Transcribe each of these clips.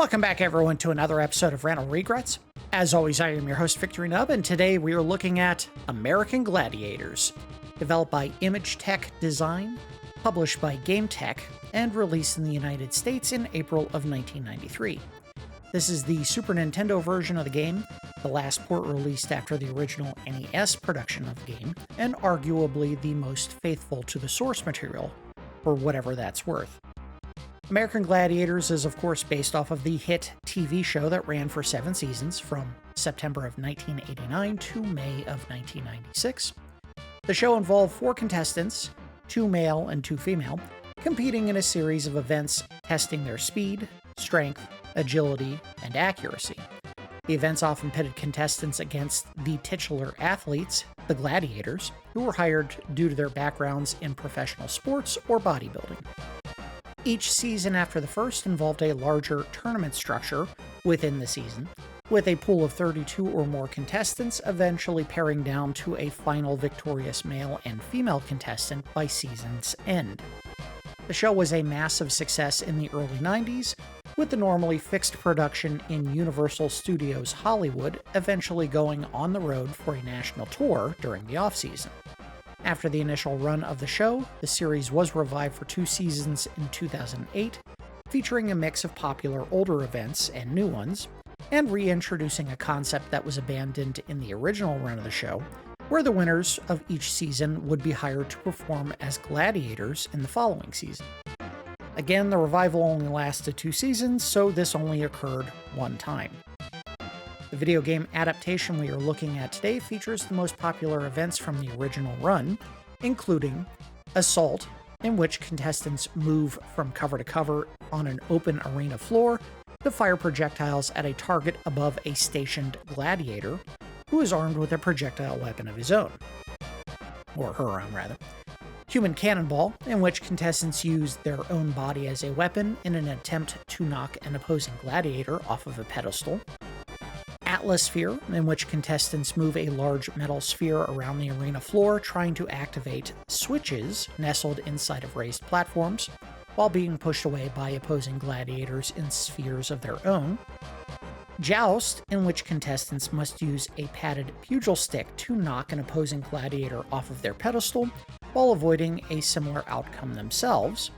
Welcome back, everyone, to another episode of Randall Regrets. As always, I am your host, Victory Nub, and today we are looking at American Gladiators, developed by Image Tech Design, published by Game Tech, and released in the United States in April of 1993. This is the Super Nintendo version of the game, the last port released after the original NES production of the game, and arguably the most faithful to the source material, for whatever that's worth. American Gladiators is, of course, based off of the hit TV show that ran for 7 seasons from September of 1989 to May of 1996. The show involved 4 contestants, 2 male and 2 female, competing in a series of events testing their speed, strength, agility, and accuracy. The events often pitted contestants against the titular athletes, the gladiators, who were hired due to their backgrounds in professional sports or bodybuilding. Each season after the first involved a larger tournament structure within the season, with a pool of 32 or more contestants eventually paring down to a final victorious male and female contestant by season's end. The show was a massive success in the early 90s, with the normally fixed production in Universal Studios Hollywood eventually going on the road for a national tour during the off-season. After the initial run of the show, the series was revived for 2 seasons in 2008, featuring a mix of popular older events and new ones, and reintroducing a concept that was abandoned in the original run of the show, where the winners of each season would be hired to perform as gladiators in the following season. Again, the revival only lasted 2 seasons, so this only occurred one time. The video game adaptation we are looking at today features the most popular events from the original run, including Assault, in which contestants move from cover to cover on an open arena floor to fire projectiles at a target above a stationed gladiator, who is armed with a projectile weapon of his own. Or her own, rather. Human Cannonball, in which contestants use their own body as a weapon in an attempt to knock an opposing gladiator off of a pedestal. Atlasphere, in which contestants move a large metal sphere around the arena floor trying to activate switches nestled inside of raised platforms, while being pushed away by opposing gladiators in spheres of their own. Joust, in which contestants must use a padded pugil stick to knock an opposing gladiator off of their pedestal, while avoiding a similar outcome themselves.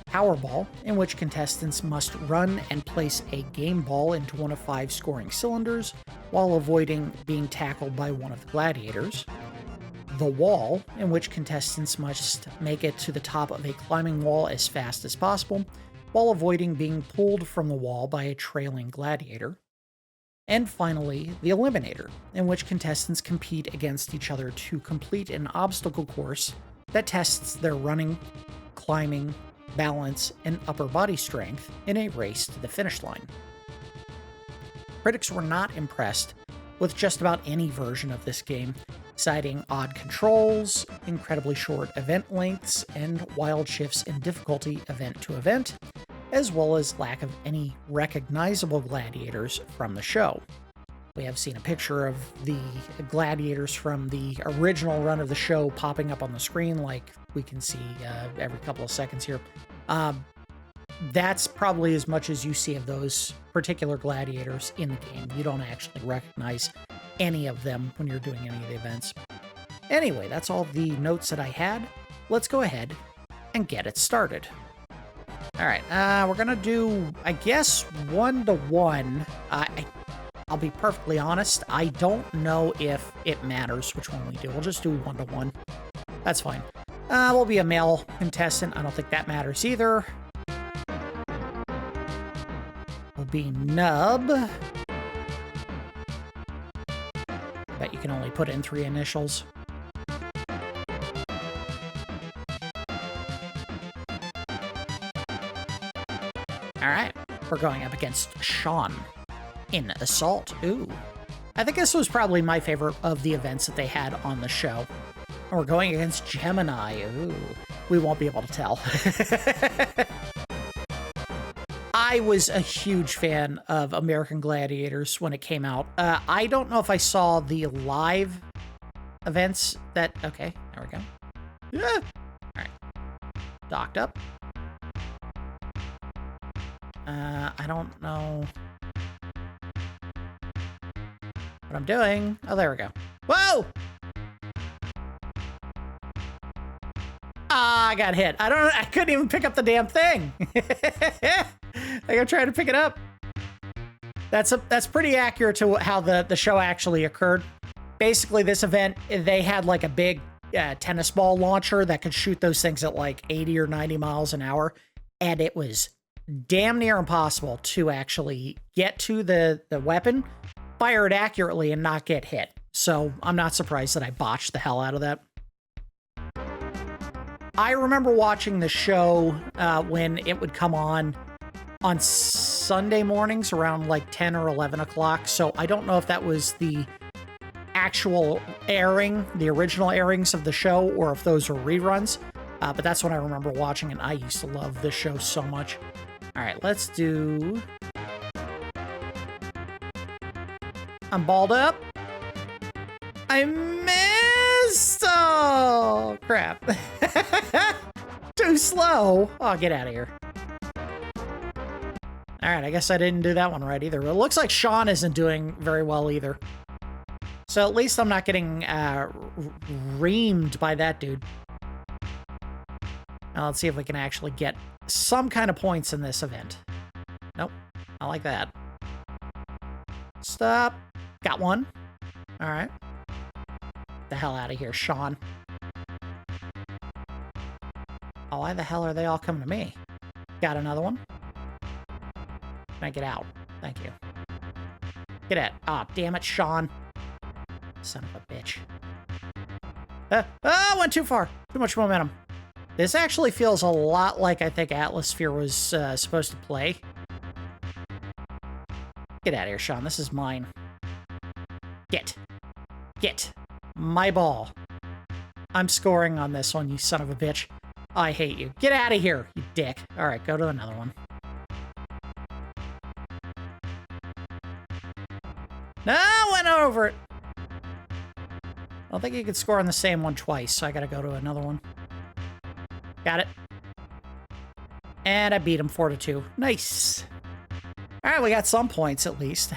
Powerball, in which contestants must run and place a game ball into one of 5 scoring cylinders, while avoiding being tackled by one of the gladiators. The Wall, in which contestants must make it to the top of a climbing wall as fast as possible, while avoiding being pulled from the wall by a trailing gladiator. And finally, the Eliminator, in which contestants compete against each other to complete an obstacle course that tests their running, climbing, balance, and upper body strength in a race to the finish line. Critics were not impressed with just about any version of this game, citing odd controls, incredibly short event lengths, and wild shifts in difficulty event to event, as well as lack of any recognizable gladiators from the show. We have seen a picture of the gladiators from the original run of the show popping up on the screen, like we can see every couple of seconds here. That's probably as much as you see of those particular gladiators in the game. You don't actually recognize any of them when you're doing any of the events. Anyway, that's all the notes that I had. Let's go ahead and get it started. All right, we're gonna do, I guess, 1-to-1. I'll be perfectly honest, I don't know if it matters which one we do. We'll just do 1-to-1. That's fine. We'll be a male contestant. I don't think that matters either. We'll be Nub. Bet you can only put in 3 initials. Alright, we're going up against Sean in Assault. Ooh. I think this was probably my favorite of the events that they had on the show. And we're going against Gemini. Ooh. We won't be able to tell. I was a huge fan of American Gladiators when it came out. I don't know if I saw the live events that... Okay, there we go. Yeah. All right. Docked up. I don't know what I'm doing. Oh, there we go. Whoa! Ah, I got hit. I couldn't even pick up the damn thing. Like I'm trying to pick it up. That's pretty accurate to how the show actually occurred. Basically, this event, they had like a big tennis ball launcher that could shoot those things at like 80 or 90 miles an hour. And it was damn near impossible to actually get to the weapon, fire it accurately, and not get hit. So I'm not surprised that I botched the hell out of that. I remember watching the show when it would come on Sunday mornings around like 10 or 11 o'clock. So I don't know if that was the actual airing, the original airings of the show, or if those were reruns. But that's when I remember watching, and I used to love this show so much. All right, let's do... I'm balled up. I missed! Oh, crap. Too slow. Oh, get out of here. All right, I guess I didn't do that one right either. It looks like Sean isn't doing very well either. So at least I'm not getting reamed by that dude. Now let's see if we can actually get some kind of points in this event. Nope, I like that. Stop. Got one. All right. The hell out of here, Sean. Oh, why the hell are they all coming to me? Got another one. Can I get out? Thank you. Get out. Ah, damn it, Sean. Son of a bitch. Oh, went too far. Too much momentum. This actually feels a lot like I think Atlasphere was supposed to play. Get out of here, Sean. This is mine. Get. My ball. I'm scoring on this one, you son of a bitch. I hate you. Get out of here, you dick. All right, go to another one. No, went over it. I don't think you could score on the same one twice, so I gotta go to another one. Got it. And I beat him 4-2. Nice. All right, we got some points at least.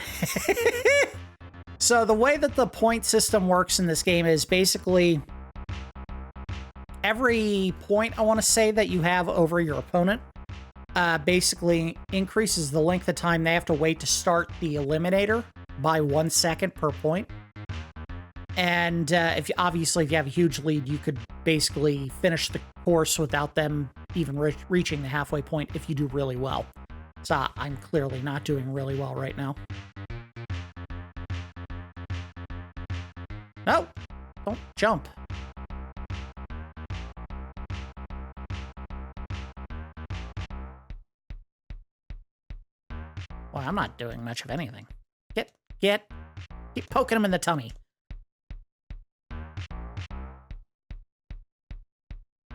So the way that the point system works in this game is basically every point, I want to say, that you have over your opponent basically increases the length of time they have to wait to start the Eliminator by 1 second per point. And if you have a huge lead, you could basically finish the course without them even reaching the halfway point if you do really well. So I'm clearly not doing really well right now. No, don't jump. Well, I'm not doing much of anything. Keep poking him in the tummy.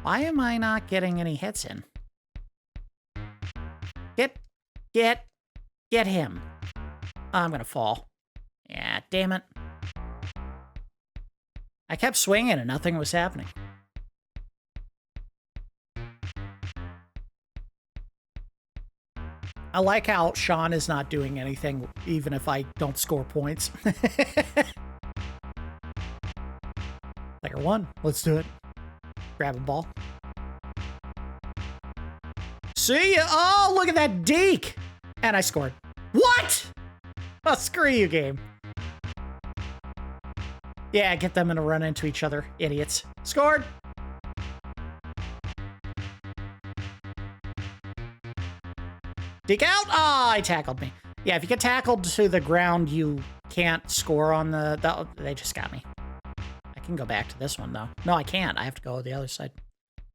Why am I not getting any hits in? Get him. I'm gonna fall. Yeah, damn it. I kept swinging and nothing was happening. I like how Sean is not doing anything, even if I don't score points. Player one, let's do it. Grab a ball. See ya! Oh, look at that deke! And I scored. What? Oh, screw you, game. Yeah, get them to run into each other, idiots. Scored! Deke out! Ah, he tackled me. Yeah, if you get tackled to the ground, you can't score on the... They just got me. I can go back to this one, though. No, I can't. I have to go to the other side.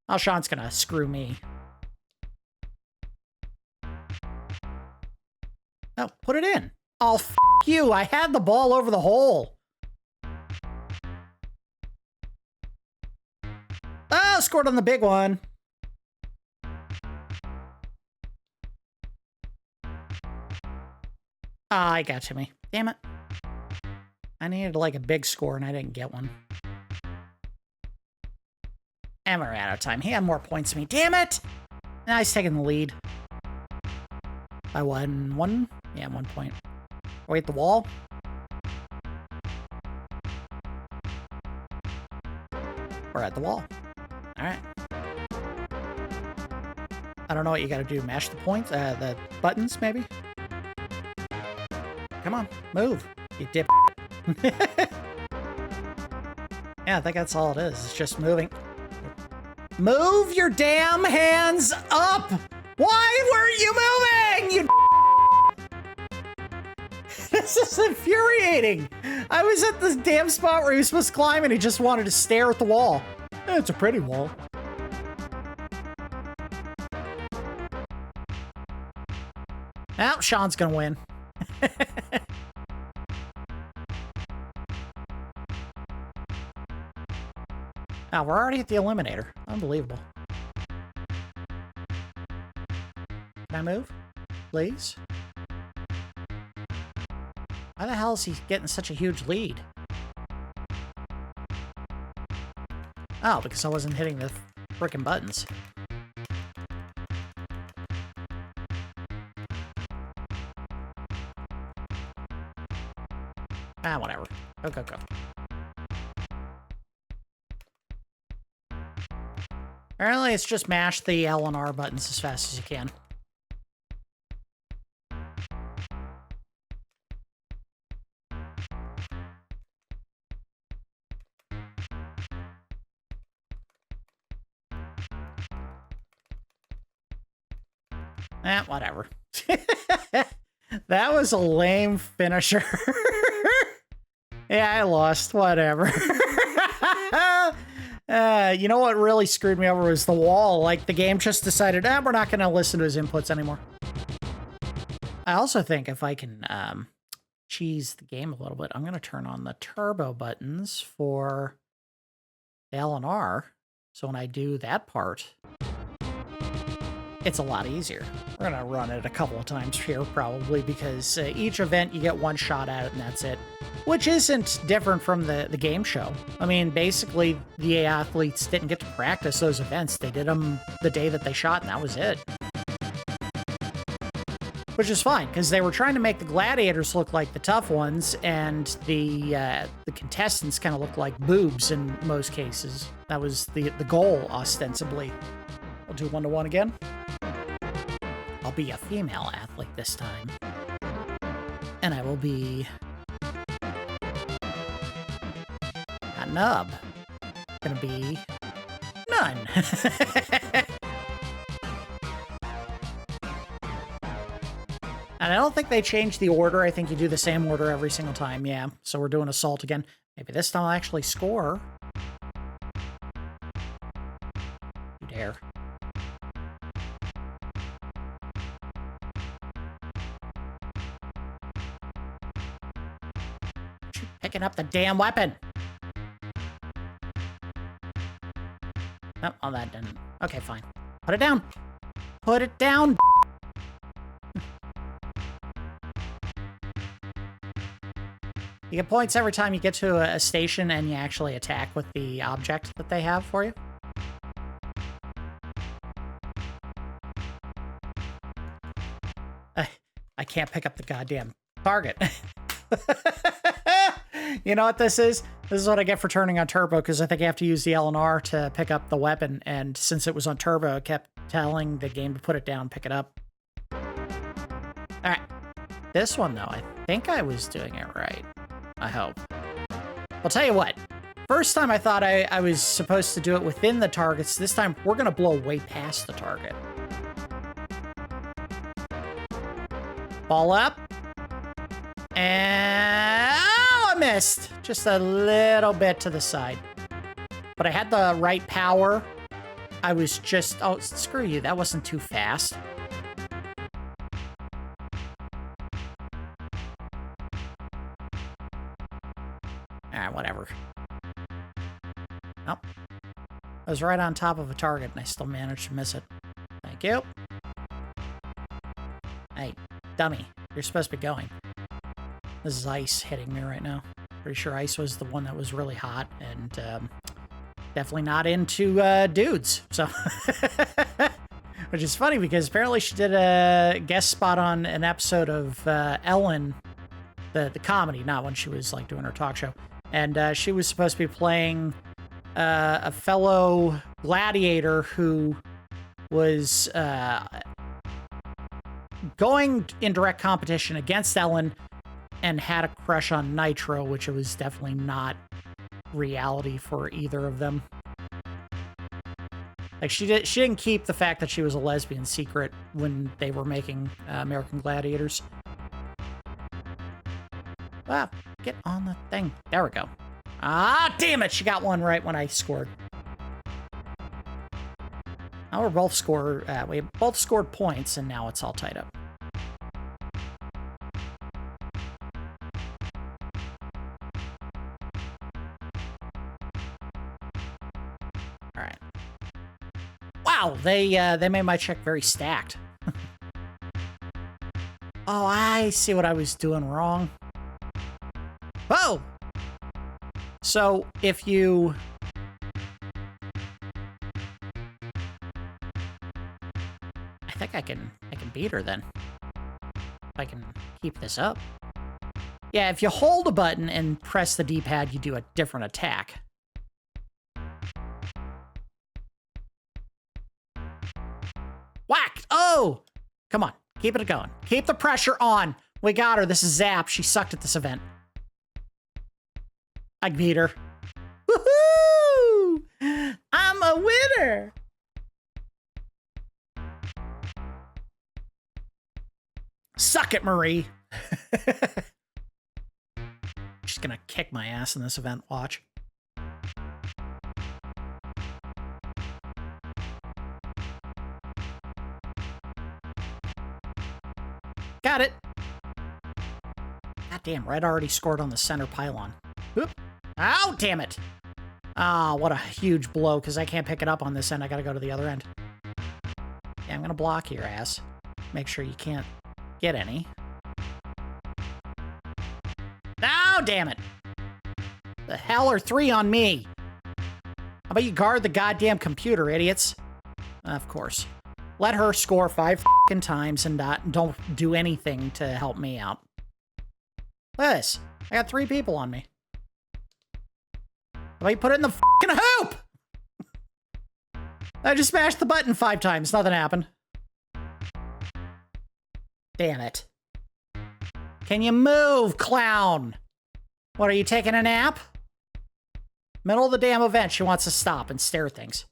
Oh, Sean's gonna screw me. No, put it in. Oh, f*** you. I had the ball over the hole. Oh, scored on the big one. Ah, he got to me. Damn it. I needed like a big score and I didn't get one. And we're out of time. He had more points than me. Damn it! Now he's taking the lead. By one? Yeah, 1 point. Wait, the wall? We're at the wall. Alright. I don't know what you gotta do. Mash the points? The buttons, maybe? Come on, move. You dip. Yeah, I think that's all it is. It's just moving. Move your damn hands up! Why weren't you moving? This is infuriating. I was at this damn spot where he was supposed to climb and he just wanted to stare at the wall. It's a pretty wall. Now, Sean's gonna win. Oh, we're already at the Eliminator. Unbelievable. Can I move? Please? Why the hell is he getting such a huge lead? Oh, because I wasn't hitting the frickin' buttons. Ah, whatever. Go, go, go. Apparently, it's just mash the L and R buttons as fast as you can. Eh, whatever. That was a lame finisher. Yeah, I lost. Whatever. You know what really screwed me over was the wall. Like, the game just decided, we're not going to listen to his inputs anymore. I also think if I can cheese the game a little bit, I'm going to turn on the turbo buttons for L and R. So when I do that part, it's a lot easier. We're going to run it a couple of times here, probably, because each event you get one shot at it and that's it. Which isn't different from the game show. I mean, basically, the athletes didn't get to practice those events. They did them the day that they shot, and that was it. Which is fine, because they were trying to make the gladiators look like the tough ones, and the contestants kind of look like boobs in most cases. That was the goal, ostensibly. We'll do 1-to-1 again. I'll be a female athlete this time. And I will be a nub. Gonna be none. And I don't think they changed the order. I think you do the same order every single time. Yeah, so we're doing assault again. Maybe this time I'll actually score. You dare. Picking up the damn weapon. Oh, that didn't. Okay, fine. Put it down. Put it down. You get points every time you get to a station and you actually attack with the object that they have for you. I can't pick up the goddamn target. You know what this is? This is what I get for turning on turbo, because I think I have to use the L and R to pick up the weapon, and since it was on turbo, it kept telling the game to put it down, pick it up. Alright. This one, though, I think I was doing it right. I hope. I'll tell you what. First time I thought I was supposed to do it within the targets. This time, we're going to blow way past the target. Ball up. And... oh, I missed. Just a little bit to the side. But I had the right power. I was just... oh, screw you. That wasn't too fast. Whatever. Nope. I was right on top of a target and I still managed to miss it. Thank you. Hey, dummy. You're supposed to be going. This is ice hitting me right now. Pretty sure ice was the one that was really hot and definitely not into dudes. So Which is funny because apparently she did a guest spot on an episode of Ellen, the comedy, not when she was like doing her talk show. And she was supposed to be playing a fellow gladiator who was going in direct competition against Ellen and had a crush on Nitro, which it was definitely not reality for either of them. Like she didn't keep the fact that she was a lesbian secret when they were making American Gladiators. Wow, get on the thing. There we go. Ah, damn it! She got one right when I scored. Now we both scored points, and now it's all tied up. All right. Wow, they made my check very stacked. Oh, I see what I was doing wrong. Oh! So, if you... I think I can beat her then. If I can keep this up. Yeah, if you hold a button and press the D-pad, you do a different attack. Whack! Oh! Come on, keep it going. Keep the pressure on. We got her. This is Zap. She sucked at this event. I beat her. Woohoo! I'm a winner! Suck it, Marie. She's gonna kick my ass in this event. Watch. Got it. God damn, Red already scored on the center pylon. Oop. Oh, damn it. Ah, oh, what a huge blow, because I can't pick it up on this end. I gotta go to the other end. Yeah, I'm gonna block your ass. Make sure you can't get any. Oh, damn it. The hell are three on me? How about you guard the goddamn computer, idiots? Of course. Let her score 5 fucking times and don't do anything to help me out. Look at this. I got 3 people on me. How about you put it in the fucking hoop? I just smashed the button 5 times. Nothing happened. Damn it. Can you move, clown? What, are you taking a nap? Middle of the damn event, she wants to stop and stare at things.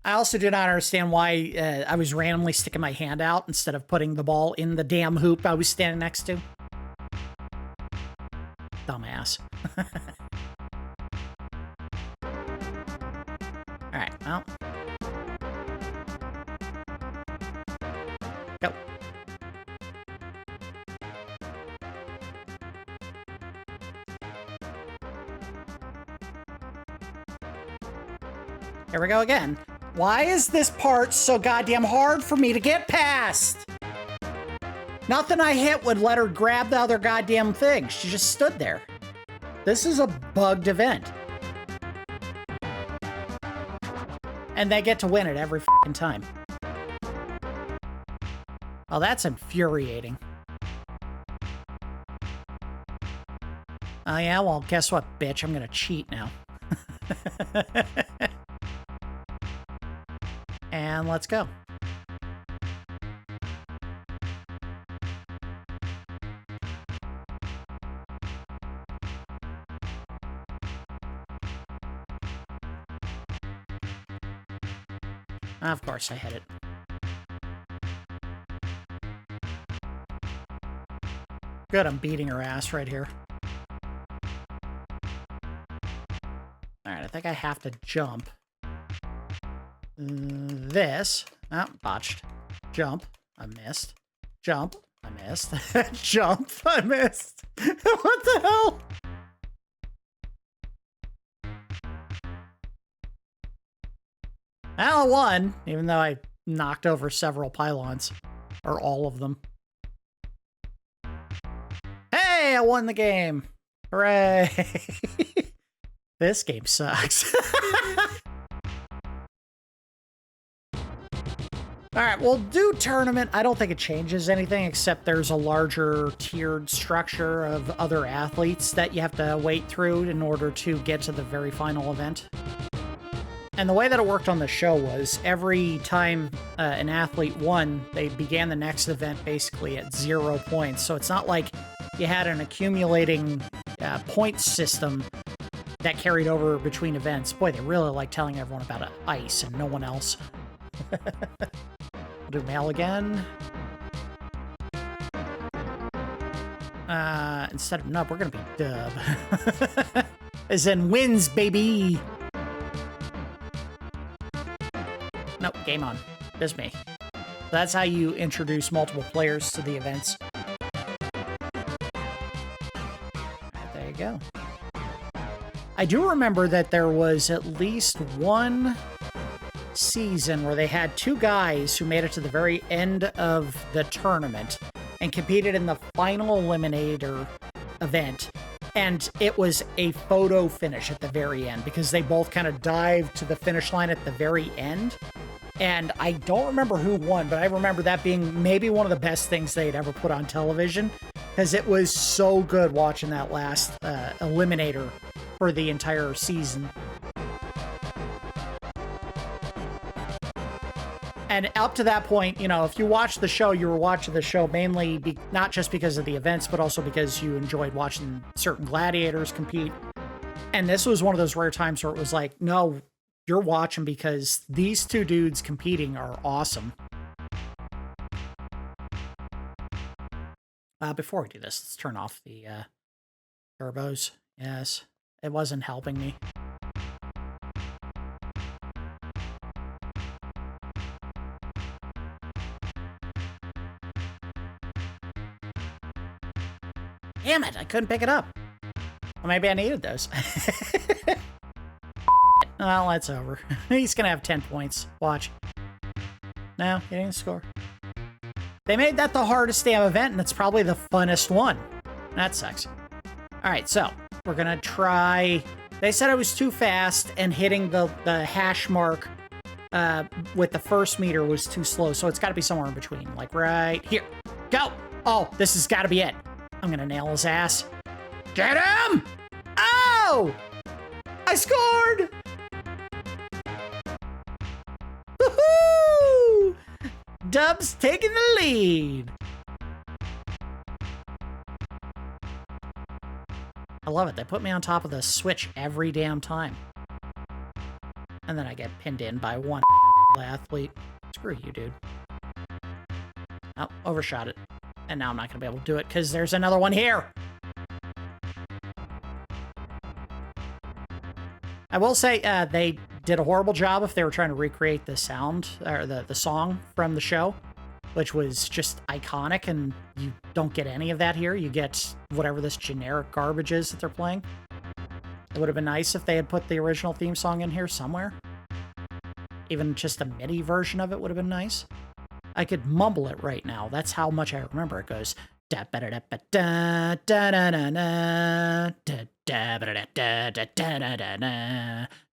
I also do not understand why I was randomly sticking my hand out instead of putting the ball in the damn hoop I was standing next to. Dumbass. Alright, well. Go. Here we go again. Why is this part so goddamn hard for me to get past? Nothing I hit would let her grab the other goddamn thing. She just stood there. This is a bugged event. And they get to win it every fucking time. Oh, that's infuriating. Oh yeah, well, guess what, bitch? I'm gonna cheat now. And let's go. Of course I hit it. Good, I'm beating her ass right here. Alright, I think I have to jump. This. Oh, botched. Jump. I missed. Jump. I missed. Jump. I missed. What the hell? I won, even though I knocked over several pylons. Or all of them. Hey, I won the game. Hooray. This game sucks. All right, we'll do tournament. I don't think it changes anything except there's a larger tiered structure of other athletes that you have to wait through in order to get to the very final event. And the way that it worked on the show was every time an athlete won, they began the next event basically at 0 points. So it's not like you had an accumulating point system that carried over between events. Boy, they really like telling everyone about ice and no one else. We'll do male again. Instead of nub, we're gonna be dub. As in wins, baby! Nope, game on. Just me. So that's how you introduce multiple players to the events. Right, there you go. I do remember that there was at least one season where they had two guys who made it to the very end of the tournament and competed in the final Eliminator event. And it was a photo finish at the very end because they both kind of dived to the finish line at the very end. And I don't remember who won, but I remember that being maybe one of the best things they'd ever put on television because it was so good watching that last Eliminator for the entire season. And up to that point, you know, if you watched the show, you were watching the show mainly not just because of the events, but also because you enjoyed watching certain gladiators compete. And this was one of those rare times where it was like, no, you're watching because these two dudes competing are awesome. Before we do this, let's turn off the turbos. Yes, it wasn't helping me. Damn it, I couldn't pick it up. Well, maybe I needed those. Well, that's over. He's gonna have 10 points. Watch. No, he didn't score. They made that the hardest damn event, and it's probably the funnest one. That sucks. Alright, so, we're gonna try... They said I was too fast, and hitting the hash mark with the first meter was too slow, so it's gotta be somewhere in between. Like, right here. Go! Oh, this has gotta be it. I'm gonna nail his ass. Get him! Oh! I scored! Woohoo! Dub's taking the lead. I love it. They put me on top of the switch every damn time. And then I get pinned in by one athlete. Screw you, dude. Oh, overshot it. And now I'm not going to be able to do it because there's another one here. I will say they did a horrible job if they were trying to recreate the sound or the song from the show, which was just iconic, and you don't get any of that here. You get whatever this generic garbage is that they're playing. It would have been nice if they had put the original theme song in here somewhere. Even just a MIDI version of it would have been nice. I could mumble it right now. That's how much I remember. It goes da ba da da ba da da da da da da da ba da da da da da da da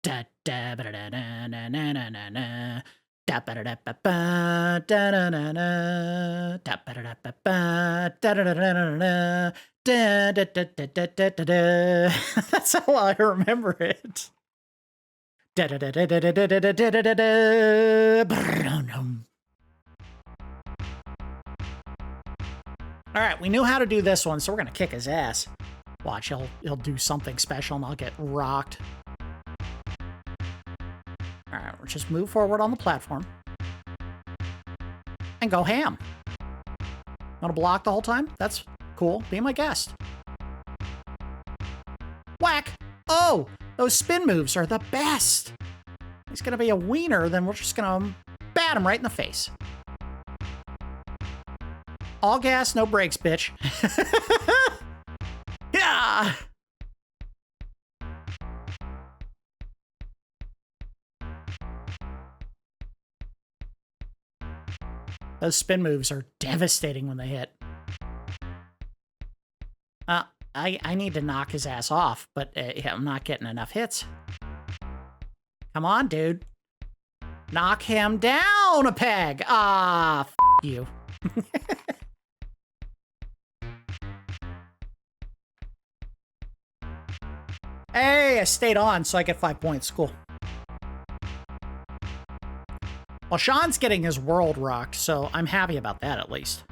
da ba da da da da da da da da ba da da ba ba da da da da da ba da da ba ba da da da da da da da da da da. That's how I remember it. Da da da da da da da da da da da. All right, we knew how to do this one, so we're gonna kick his ass. Watch, he'll do something special, and I'll get rocked. All right, we'll just move forward on the platform and go ham. Want to block the whole time? That's cool. Be my guest. Whack! Oh, those spin moves are the best. He's gonna be a wiener, then we're just gonna bat him right in the face. All gas, no brakes, bitch. Yeah! Those spin moves are devastating when they hit. I need to knock his ass off, but I'm not getting enough hits. Come on, dude. Knock him down! own a peg. Ah, f you. Hey, I stayed on, so I get 5 points. Cool. Well, Sean's getting his world rocked, so I'm happy about that at least.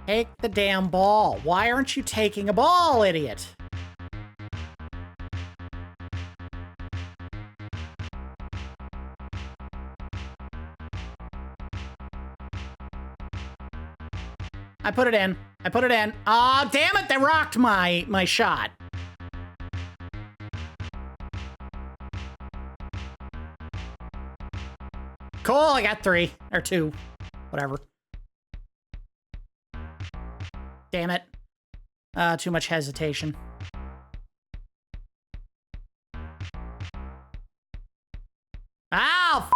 Take the damn ball. Why aren't you taking a ball, idiot? I put it in. I put it in. Aw, damn it, they rocked my shot. Cool, I got 3. Or 2. Whatever. Damn it. Too much hesitation. Ow, f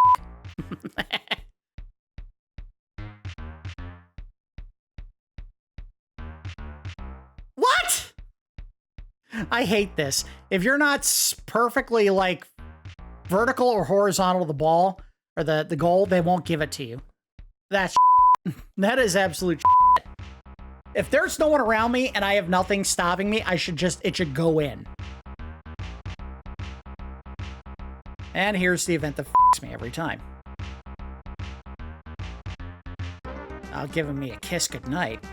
What? I hate this. If you're not perfectly, like, vertical or horizontal to the ball, or the goal, they won't give it to you. That's that is absolute shit. If there's no one around me and I have nothing stopping me, it should go in. And here's the event that f***s me every time. Giving me a kiss goodnight.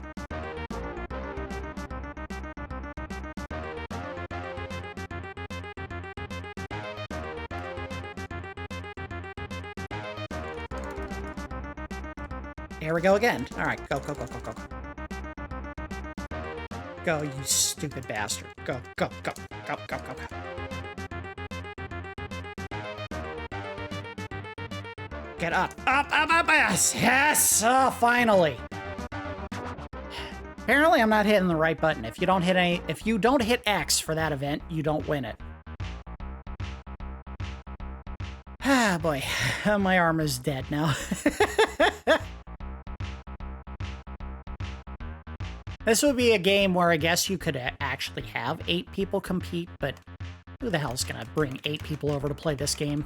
Here we go again. All right, go, go, go, go, go, go. Go, you stupid bastard. Go, go, go, go, go, go, go. Get up, up, up, up, yes, yes, oh, finally. Apparently I'm not hitting the right button. If you don't hit X for that event, you don't win it. Ah, boy, my arm is dead now. This would be a game where I guess you could actually have 8 people compete, but who the hell's gonna bring 8 people over to play this game?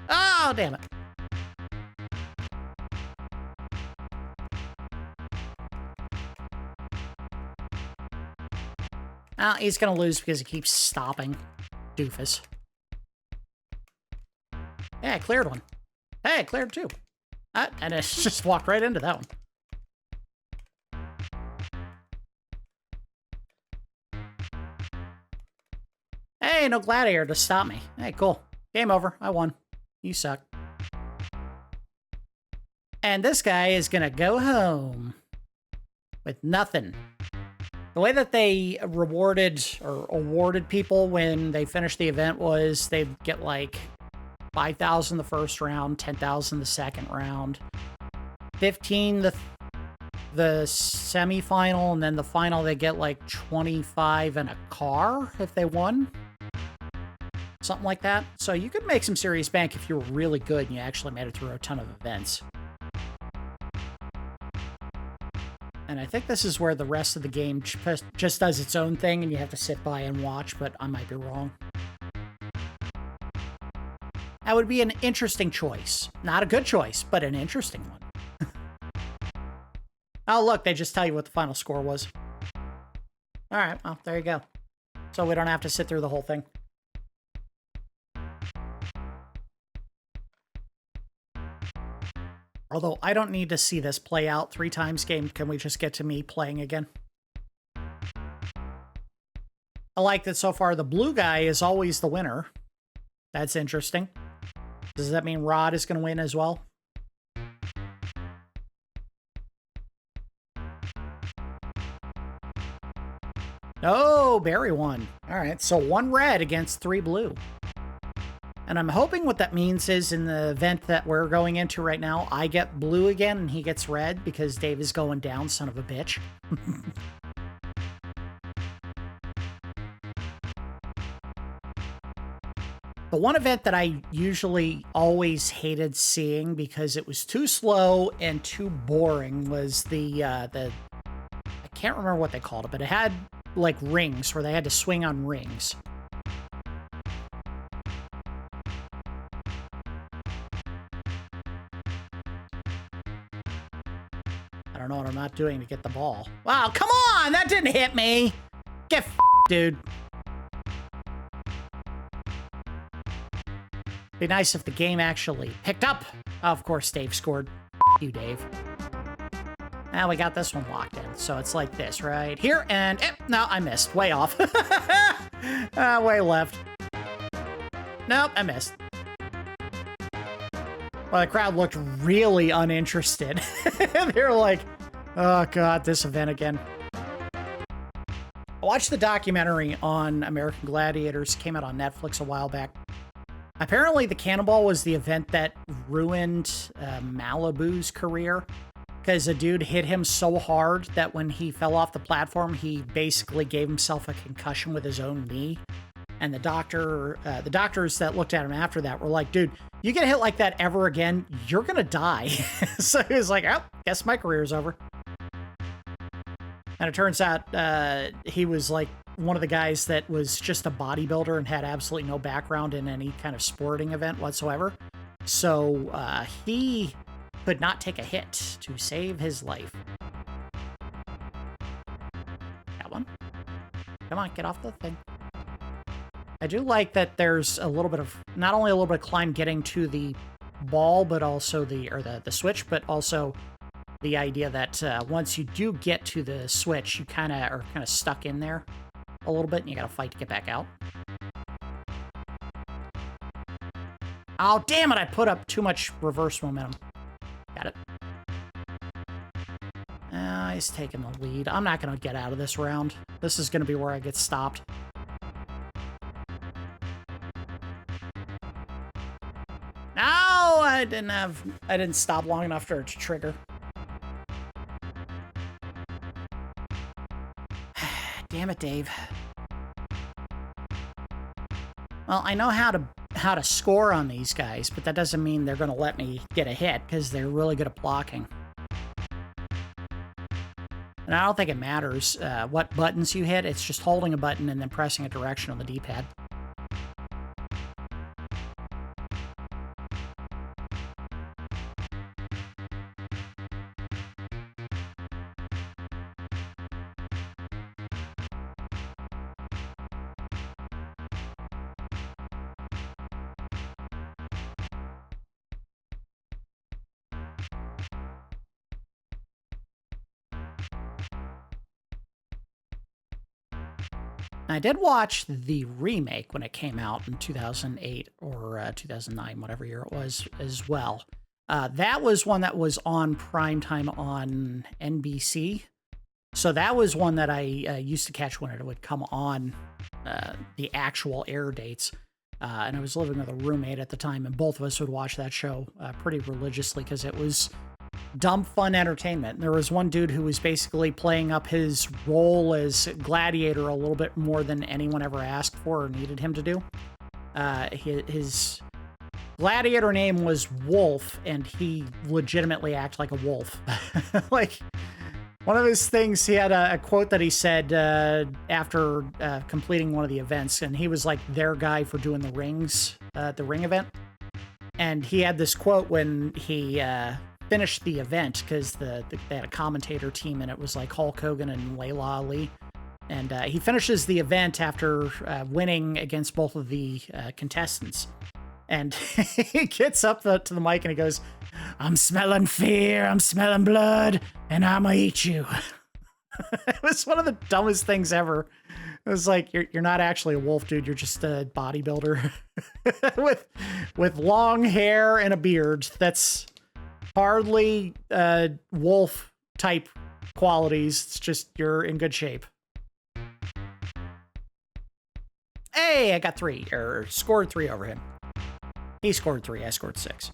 Oh, damn it. He's gonna lose because he keeps stopping. Doofus. Yeah, I cleared one. Hey, I cleared 2. And I just walked right into that one. Hey, no gladiator to stop me. Hey, cool. Game over. I won. You suck. And this guy is gonna go home with nothing. The way that they rewarded or awarded people when they finished the event was they'd get like 5,000 the first round, 10,000 the second round, 15 the semifinal, and then the final they get like 25 and a car if they won. Something like that. So you could make some serious bank if you were really good and you actually made it through a ton of events. And I think this is where the rest of the game just does its own thing and you have to sit by and watch, but I might be wrong. That would be an interesting choice. Not a good choice, but an interesting one. Oh, look, they just tell you what the final score was. All right, well, there you go. So we don't have to sit through the whole thing. Although I don't need to see this play out 3 times game. Can we just get to me playing again? I like that so far the blue guy is always the winner. That's interesting. Does that mean Rod is going to win as well? Oh, Barry won. All right, so 1 red against 3 blue. And I'm hoping what that means is in the event that we're going into right now, I get blue again and he gets red because Dave is going down, son of a bitch. The one event that I usually always hated seeing because it was too slow and too boring was the I can't remember what they called it, but it had like rings where they had to swing on rings. I don't know what I'm not doing to get the ball. Wow, come on! That didn't hit me! Get dude. Be nice if the game actually picked up. Oh, of course, Dave scored. You, Dave. Now we got this one locked in. So it's like this right here. And no, I missed. Way off. Way left. Nope, I missed. Well, the crowd looked really uninterested. They were like, oh, God, this event again. I watched the documentary on American Gladiators. Came out on Netflix a while back. Apparently, the Cannonball was the event that ruined Malibu's career, because a dude hit him so hard that when he fell off the platform, he basically gave himself a concussion with his own knee. And the doctors that looked at him after that were like, dude, you get hit like that ever again, you're going to die. So he was like, oh, guess my career's over. And it turns out he was like one of the guys that was just a bodybuilder and had absolutely no background in any kind of sporting event whatsoever. So he could not take a hit to save his life. That one. Come on, get off the thing. I do like that there's a little bit of, not only a little bit of climb getting to the ball, but also the switch, but also the idea that once you do get to the switch, you kind of are stuck in there a little bit, and you got to fight to get back out. Oh, damn it! I put up too much reverse momentum. Got it. He's taking the lead. I'm not going to get out of this round. This is going to be where I get stopped. No! I didn't stop long enough for it to trigger. Damn it, Dave. Well, I know how to score on these guys, but that doesn't mean they're going to let me get a hit, because they're really good at blocking. And I don't think it matters what buttons you hit. It's just holding a button and then pressing a direction on the D-pad. I did watch the remake when it came out in 2008 or 2009, whatever year it was, as well. That was one that was on primetime on NBC. So that was one that I used to catch when it would come on the actual air dates. And I was living with a roommate at the time, and both of us would watch that show pretty religiously because it was dumb, fun entertainment. There was one dude who was basically playing up his role as gladiator a little bit more than anyone ever asked for or needed him to do. His gladiator name was Wolf, and he legitimately acted like a wolf. Like, one of his things, he had a quote that he said after completing one of the events, and he was like their guy for doing the rings, the ring event. And he had this quote when he finished the event, because they had a commentator team, and it was like Hulk Hogan and Layla Ali. And he finishes the event after winning against both of the contestants. And he gets up to the mic and he goes, "I'm smelling fear, I'm smelling blood, and I'm gonna eat you." It was one of the dumbest things ever. It was like, you're not actually a wolf, dude. You're just a bodybuilder with long hair and a beard. That's hardly wolf type qualities. It's just you're in good shape. Hey, I got 3, or scored 3 over him. He scored 3, I scored 6.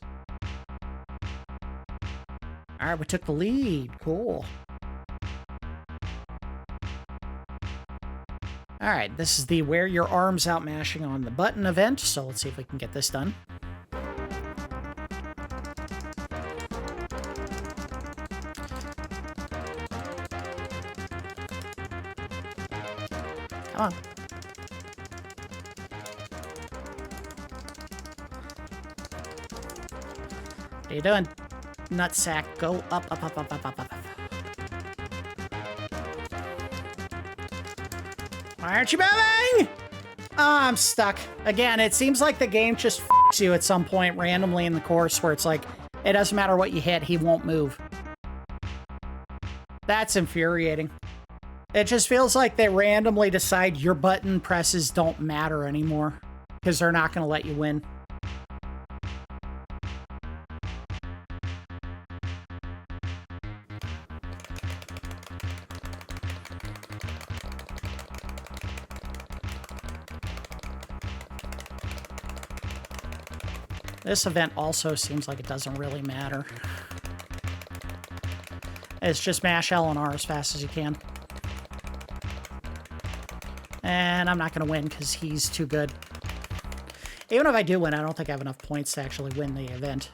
All right, we took the lead. Cool. All right, this is the wear your arms out mashing on the button event, so let's see if we can get this done. on. What are you doing? Nutsack, go up, up, up, up, up, up, up. Why aren't you moving? Oh, I'm stuck. Again, it seems like the game just f***s you at some point randomly in the course where it's like, it doesn't matter what you hit, he won't move. That's infuriating. It just feels like they randomly decide your button presses don't matter anymore because they're not going to let you win. This event also seems like it doesn't really matter. It's just mash L and R as fast as you can. And I'm not going to win because he's too good. Even if I do win, I don't think I have enough points to actually win the event.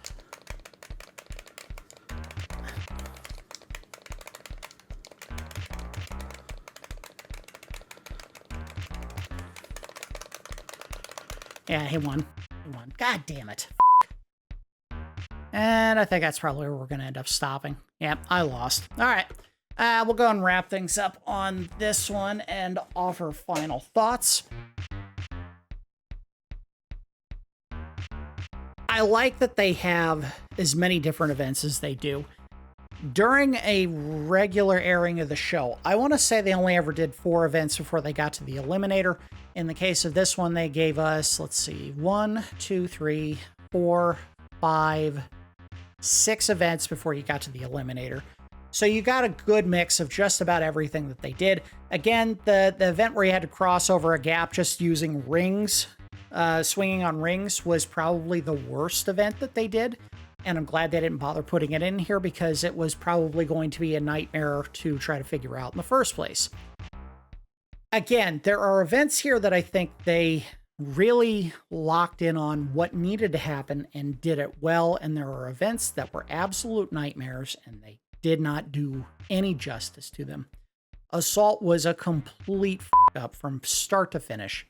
Yeah, he won. He won. God damn it. And I think that's probably where we're going to end up stopping. Yep, I lost. All right. We'll go and wrap things up on this one and offer final thoughts. I like that they have as many different events as they do. During a regular airing of the show, I want to say they only ever did 4 events before they got to the Eliminator. In the case of this one, they gave us, let's see, 1, 2, 3, 4, 5, 6 events before you got to the Eliminator. So you got a good mix of just about everything that they did. Again, the event where you had to cross over a gap just using rings, swinging on rings, was probably the worst event that they did. And I'm glad they didn't bother putting it in here because it was probably going to be a nightmare to try to figure out in the first place. Again, there are events here that I think they really locked in on what needed to happen and did it well. And there are events that were absolute nightmares and they did not do any justice to them. Assault was a complete up from start to finish.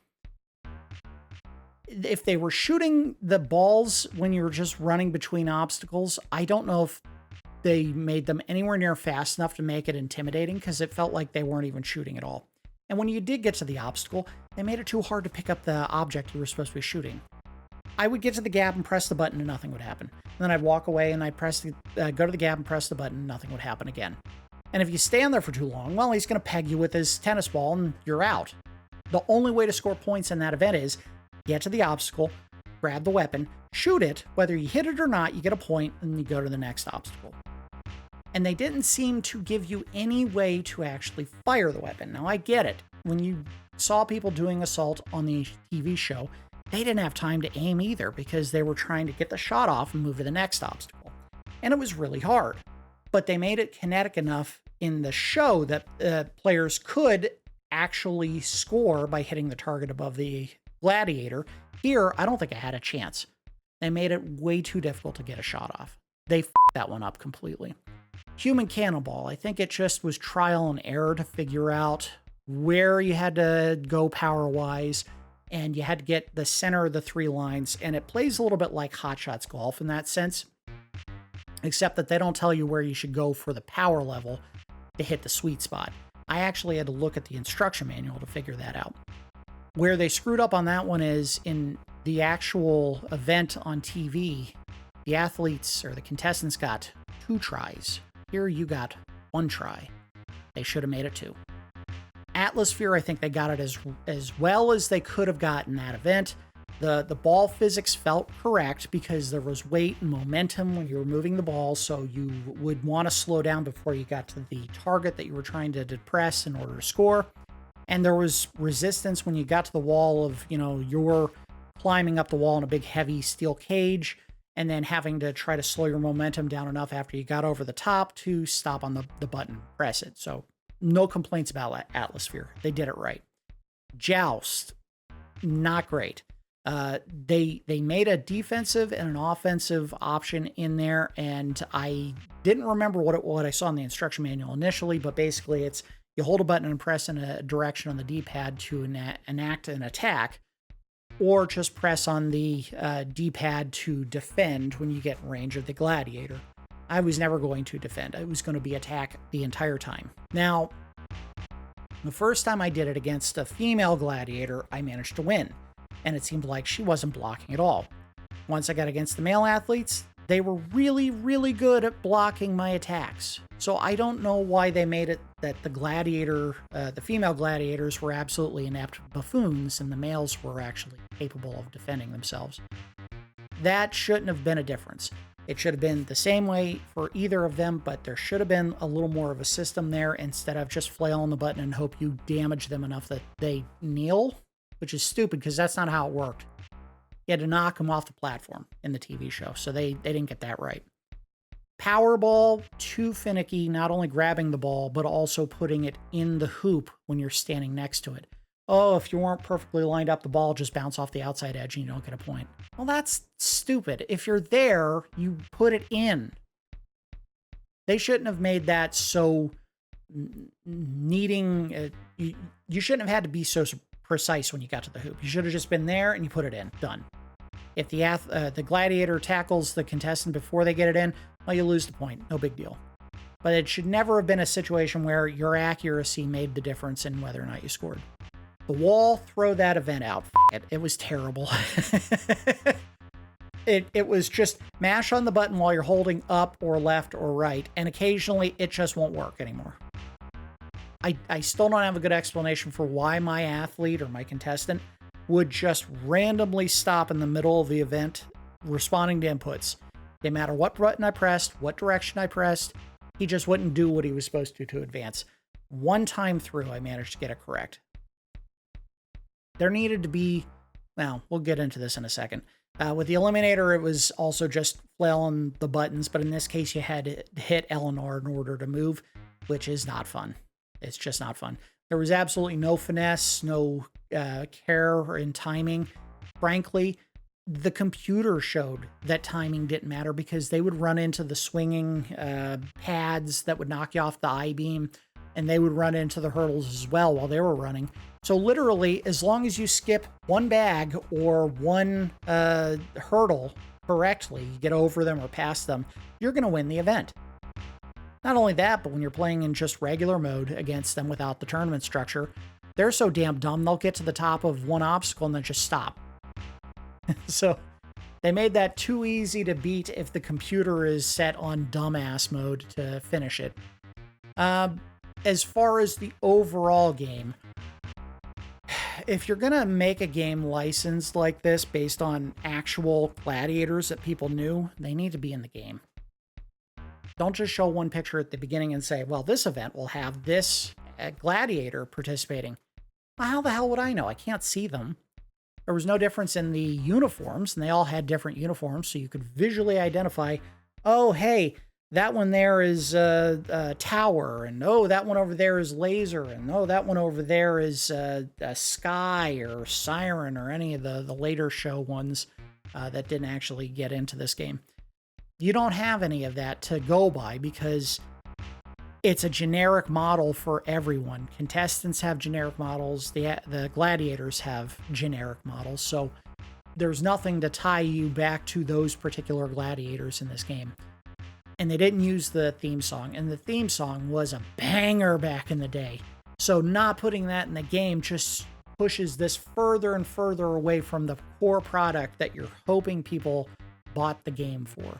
If they were shooting the balls when you were just running between obstacles, I don't know if they made them anywhere near fast enough to make it intimidating because it felt like they weren't even shooting at all. And when you did get to the obstacle, they made it too hard to pick up the object you were supposed to be shooting. I would get to the gap and press the button and nothing would happen. And then I'd walk away and I'd go to the gap and press the button and nothing would happen again. And if you stand there for too long, well, he's going to peg you with his tennis ball and you're out. The only way to score points in that event is get to the obstacle, grab the weapon, shoot it, whether you hit it or not, you get a point, and you go to the next obstacle. And they didn't seem to give you any way to actually fire the weapon. Now, I get it. When you saw people doing Assault on the TV show, they didn't have time to aim either because they were trying to get the shot off and move to the next obstacle. And it was really hard. But they made it kinetic enough in the show that players could actually score by hitting the target above the gladiator. Here, I don't think I had a chance. They made it way too difficult to get a shot off. They f***ed that one up completely. Human Cannonball, I think it just was trial and error to figure out where you had to go power-wise, and you had to get the center of the 3 lines, and it plays a little bit like Hot Shots Golf in that sense, except that they don't tell you where you should go for the power level to hit the sweet spot. I actually had to look at the instruction manual to figure that out. Where they screwed up on that one is in the actual event on TV, the athletes or the contestants got 2 tries. Here you got 1 try. They should have made it 2. Atlasphere, I think they got it as well as they could have gotten that event. The ball physics felt correct because there was weight and momentum when you were moving the ball, so you would want to slow down before you got to the target that you were trying to depress in order to score. And there was resistance when you got to the wall of, you're climbing up the wall in a big heavy steel cage and then having to try to slow your momentum down enough after you got over the top to stop on the button, press it. So no complaints about Atlasphere. They did it right. Joust, not great. They made a defensive and an offensive option in there, and I didn't remember what I saw in the instruction manual initially, but basically it's you hold a button and press in a direction on the D-pad to enact an attack, or just press on the D-pad to defend when you get in range of the gladiator. I was never going to defend. I was going to be attack the entire time. Now, the first time I did it against a female gladiator, I managed to win, and it seemed like she wasn't blocking at all. Once I got against the male athletes, they were really, really good at blocking my attacks. So I don't know why they made it that the female gladiators were absolutely inept buffoons and the males were actually capable of defending themselves. That shouldn't have been a difference. It should have been the same way for either of them, but there should have been a little more of a system there instead of just flailing the button and hope you damage them enough that they kneel, which is stupid because that's not how it worked. You had to knock them off the platform in the TV show, so they didn't get that right. Powerball, too finicky, not only grabbing the ball, but also putting it in the hoop when you're standing next to it. Oh, if you weren't perfectly lined up, the ball just bounce off the outside edge and you don't get a point. Well, that's stupid. If you're there, you put it in. They shouldn't have made that so needing... you shouldn't have had to be so precise when you got to the hoop. You should have just been there and you put it in. Done. If the gladiator tackles the contestant before they get it in, well, you lose the point. No big deal. But it should never have been a situation where your accuracy made the difference in whether or not you scored. The wall, throw that event out. It was terrible. It was just mash on the button while you're holding up or left or right, and occasionally it just won't work anymore. I still don't have a good explanation for why my athlete or my contestant would just randomly stop in the middle of the event responding to inputs. No matter what button I pressed, what direction I pressed, he just wouldn't do what he was supposed to advance. One time through, I managed to get it correct. There needed to be, well, we'll get into this in a second. With the Eliminator, it was also just flailing the buttons, but in this case, you had to hit L and R in order to move, which is not fun. It's just not fun. There was absolutely no finesse, no care in timing. Frankly, the computer showed that timing didn't matter because they would run into the swinging pads that would knock you off the I-beam, and they would run into the hurdles as well while they were running. So literally, as long as you skip one bag or one hurdle correctly, you get over them or past them, you're going to win the event. Not only that, but when you're playing in just regular mode against them without the tournament structure, they're so damn dumb, they'll get to the top of one obstacle and then just stop. So they made that too easy to beat if the computer is set on dumbass mode to finish it. As far as the overall game, if you're going to make a game licensed like this based on actual gladiators that people knew, they need to be in the game. Don't just show one picture at the beginning and say, well, this event will have this gladiator participating. Well, how the hell would I know? I can't see them. There was no difference in the uniforms, and they all had different uniforms, so you could visually identify, oh, hey, that one there is tower, and oh, that one over there is laser, and oh, that one over there is sky or siren or any of the later show ones that didn't actually get into this game. You don't have any of that to go by because it's a generic model for everyone. Contestants have generic models. The gladiators have generic models. So there's nothing to tie you back to those particular gladiators in this game. And they didn't use the theme song. And the theme song was a banger back in the day. So not putting that in the game just pushes this further and further away from the core product that you're hoping people bought the game for.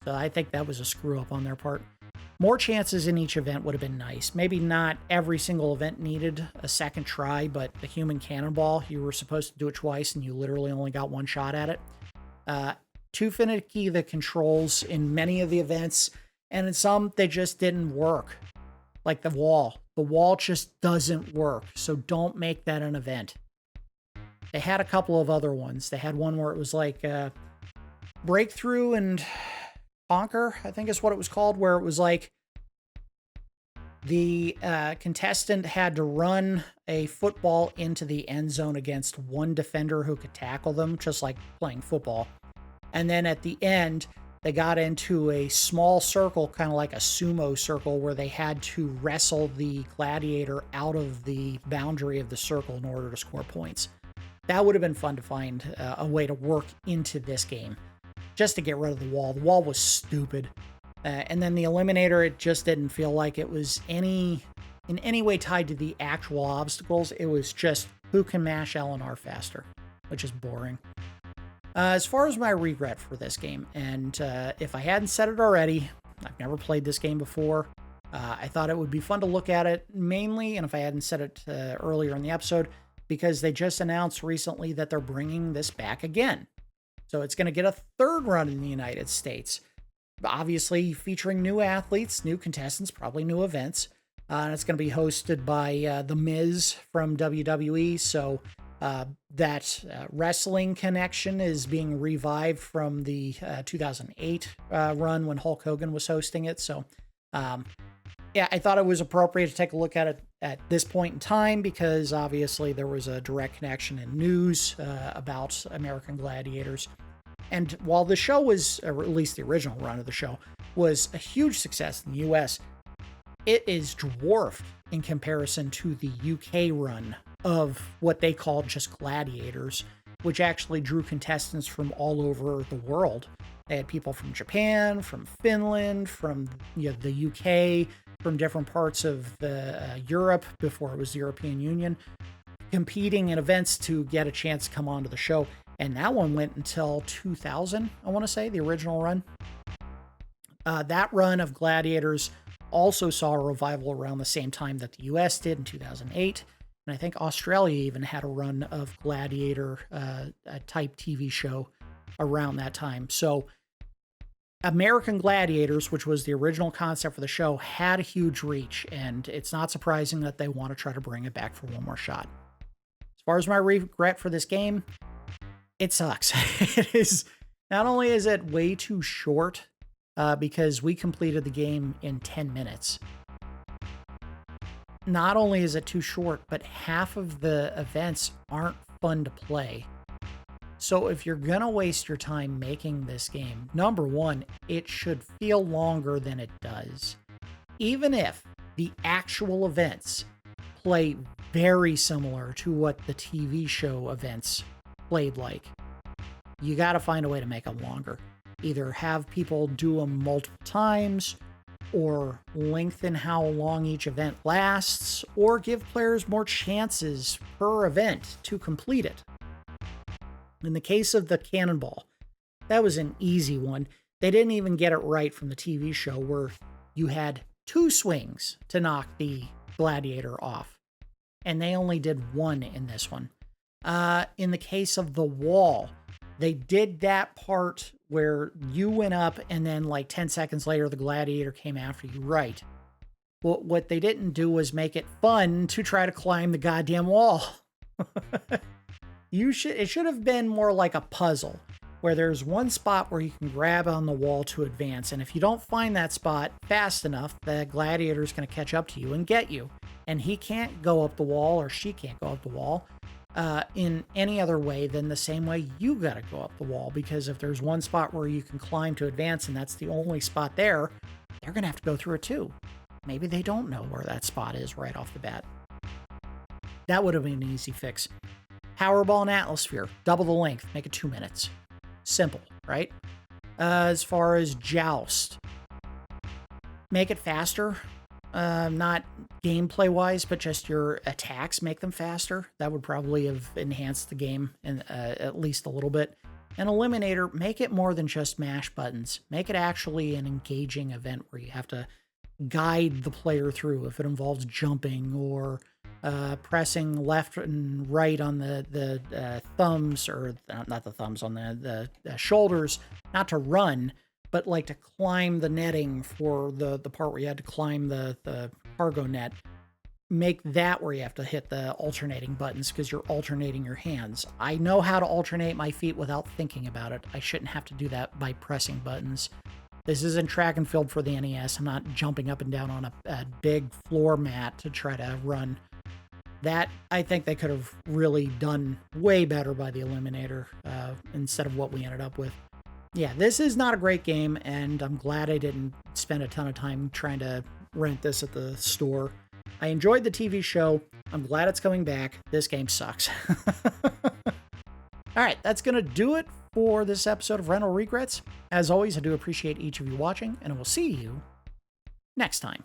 So I think that was a screw up on their part. More chances in each event would have been nice. Maybe not every single event needed a second try, but the human cannonball, you were supposed to do it twice and you literally only got one shot at it. Too finicky the controls in many of the events, and in some they just didn't work. Like the wall. The wall just doesn't work, so don't make that an event. They had a couple of other ones. They had one where it was like Breakthrough and Conquer, I think is what it was called, where it was like the contestant had to run a football into the end zone against one defender who could tackle them, just like playing football. And then at the end, they got into a small circle, kind of like a sumo circle, where they had to wrestle the gladiator out of the boundary of the circle in order to score points. That would have been fun to find a way to work into this game, just to get rid of the wall. The wall was stupid. And then the Eliminator, it just didn't feel like it was in any way tied to the actual obstacles. It was just who can mash L and R faster, which is boring. As far as my regret for this game, and if I hadn't said it already, I've never played this game before. I thought it would be fun to look at it mainly, and if I hadn't said it earlier in the episode, because they just announced recently that they're bringing this back again. So it's going to get a third run in the United States. Obviously featuring new athletes, new contestants, probably new events. And it's going to be hosted by The Miz from WWE. So that wrestling connection is being revived from the 2008 run when Hulk Hogan was hosting it. So yeah, I thought it was appropriate to take a look at it at this point in time, because obviously there was a direct connection in news about American Gladiators. And while the show was, or at least the original run of the show, was a huge success in the US, it is dwarfed in comparison to the UK run of what they called just Gladiators, which actually drew contestants from all over the world. They had people from Japan, from Finland, from the UK, from different parts of Europe before it was the European Union, competing in events to get a chance to come onto the show. And that one went until 2000, I want to say, the original run. That run of Gladiators also saw a revival around the same time that the US did in 2008. And I think Australia even had a run of Gladiator type TV show around that time. So American Gladiators, which was the original concept for the show, had a huge reach, and it's not surprising that they want to try to bring it back for one more shot. As far as my regret for this game, it sucks. It is, not only is it way too short, because we completed the game in 10 minutes. Not only is it too short, but half of the events aren't fun to play. So if you're gonna waste your time making this game, number one, it should feel longer than it does. Even if the actual events play very similar to what the TV show events played like, you gotta find a way to make them longer. Either have people do them multiple times, or lengthen how long each event lasts, or give players more chances per event to complete it. In the case of the Cannonball, that was an easy one. They didn't even get it right from the TV show, where you had 2 swings to knock the gladiator off, and they only did 1 in this one. In the case of the wall, they did that part where you went up and then like 10 seconds later, the gladiator came after you, right? Well, what they didn't do was make it fun to try to climb the goddamn wall. It should have been more like a puzzle, where there's one spot where you can grab on the wall to advance, and if you don't find that spot fast enough, the gladiator is going to catch up to you and get you, and he can't go up the wall, or she can't go up the wall in any other way than the same way you got to go up the wall, because if there's one spot where you can climb to advance and that's the only spot there, they're going to have to go through it too. Maybe they don't know where that spot is right off the bat. That would have been an easy fix. Powerball and Atlasphere, double the length, make it 2 minutes. Simple, right? As far as Joust, make it faster. Not gameplay wise, but just your attacks, make them faster. That would probably have enhanced the game at least a little bit. And Eliminator, make it more than just mash buttons. Make it actually an engaging event where you have to guide the player through, if it involves jumping or pressing left and right on the thumbs, or not the thumbs, on the shoulders, not to run, but like to climb the netting for the part where you had to climb the cargo net. Make that where you have to hit the alternating buttons, because you're alternating your hands. I know how to alternate my feet without thinking about it. I shouldn't have to do that by pressing buttons. This isn't track and field for the NES. I'm not jumping up and down on a big floor mat to try to run. That, I think they could have really done way better by the Eliminator instead of what we ended up with. Yeah, this is not a great game, and I'm glad I didn't spend a ton of time trying to rent this at the store. I enjoyed the TV show. I'm glad it's coming back. This game sucks. All right, that's going to do it for this episode of Rental Regrets. As always, I do appreciate each of you watching, and I will see you next time.